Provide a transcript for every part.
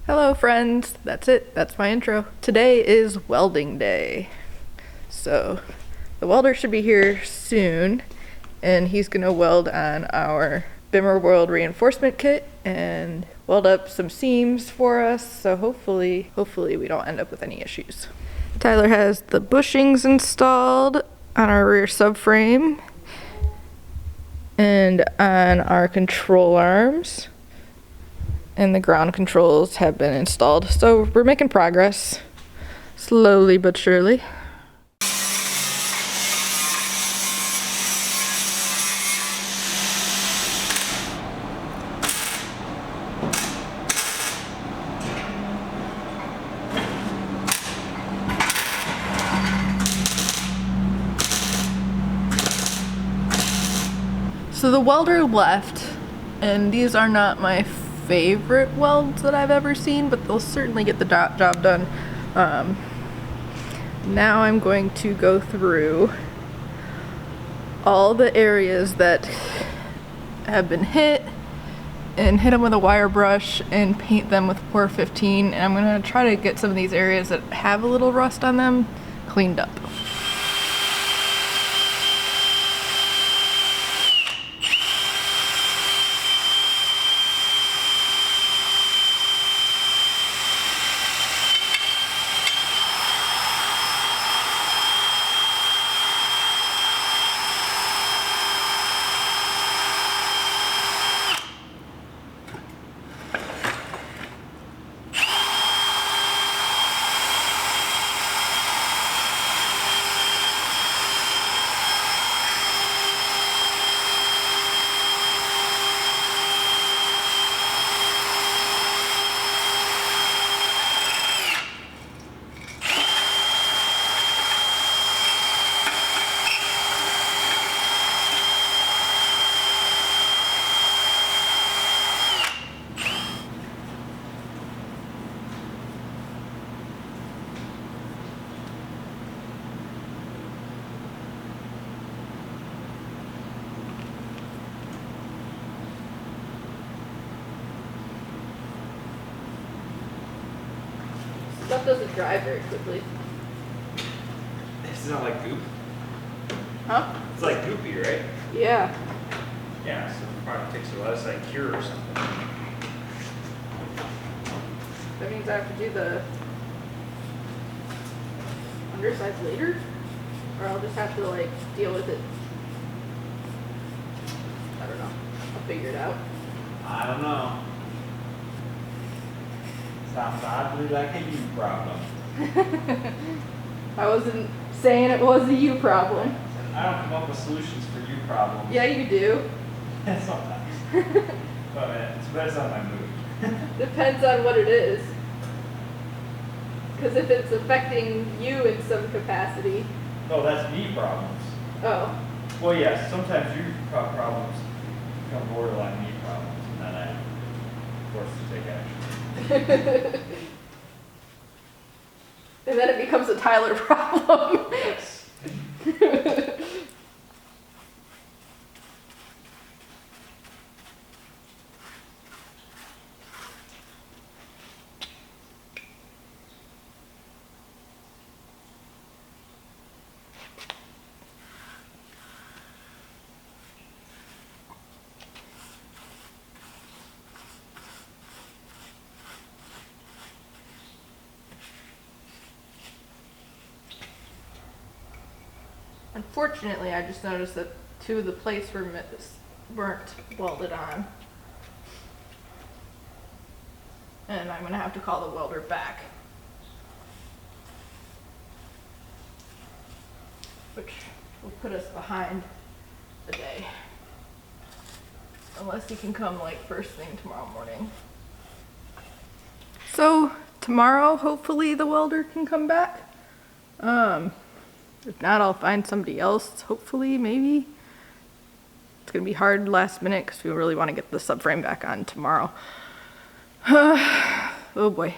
Hello friends, that's it, that's my intro. Today is welding day. So the welder should be here soon and he's gonna weld on our Bimmerworld Reinforcement kit and weld up some seams for us, so hopefully we don't end up with any issues. Tyler has the bushings installed on our rear subframe and on our control arms. And the ground controls have been installed. So we're making progress, slowly but surely. So the welder left, and these are not my favorite welds that I've ever seen, but they'll certainly get the job done. Now I'm going to go through all the areas that have been hit and hit them with a wire brush and paint them with 415, and I'm going to try to get some of these areas that have a little rust on them cleaned up. Stuff doesn't dry very quickly. It's not like goop? Huh? It's like goopy, right? Yeah. Yeah, so it probably takes a while. It's like cure or something. That means I have to do the undersides later? Or I'll just have to like deal with it. I don't know. I'll figure it out. I don't know. Sounds oddly like a you problem. I wasn't saying it was a you problem. I don't come up with solutions for you problems. Yeah, you do. Sometimes. But it depends on my mood. Depends on what it is. Because if it's affecting you in some capacity. No, that's me problems. Oh. Well, yes, sometimes your problems become borderline me problems, and then I'm forced to take action. And then it becomes a Tyler problem. Yes. Unfortunately, I just noticed that two of the plates weren't welded on. And I'm gonna have to call the welder back. Which will put us behind the day. Unless he can come like first thing tomorrow morning. So tomorrow, hopefully the welder can come back. If not, I'll find somebody else, hopefully, maybe. It's gonna be hard last minute because we really want to get the subframe back on tomorrow. Oh boy.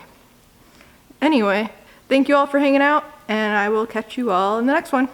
Anyway, thank you all for hanging out, and I will catch you all in the next one.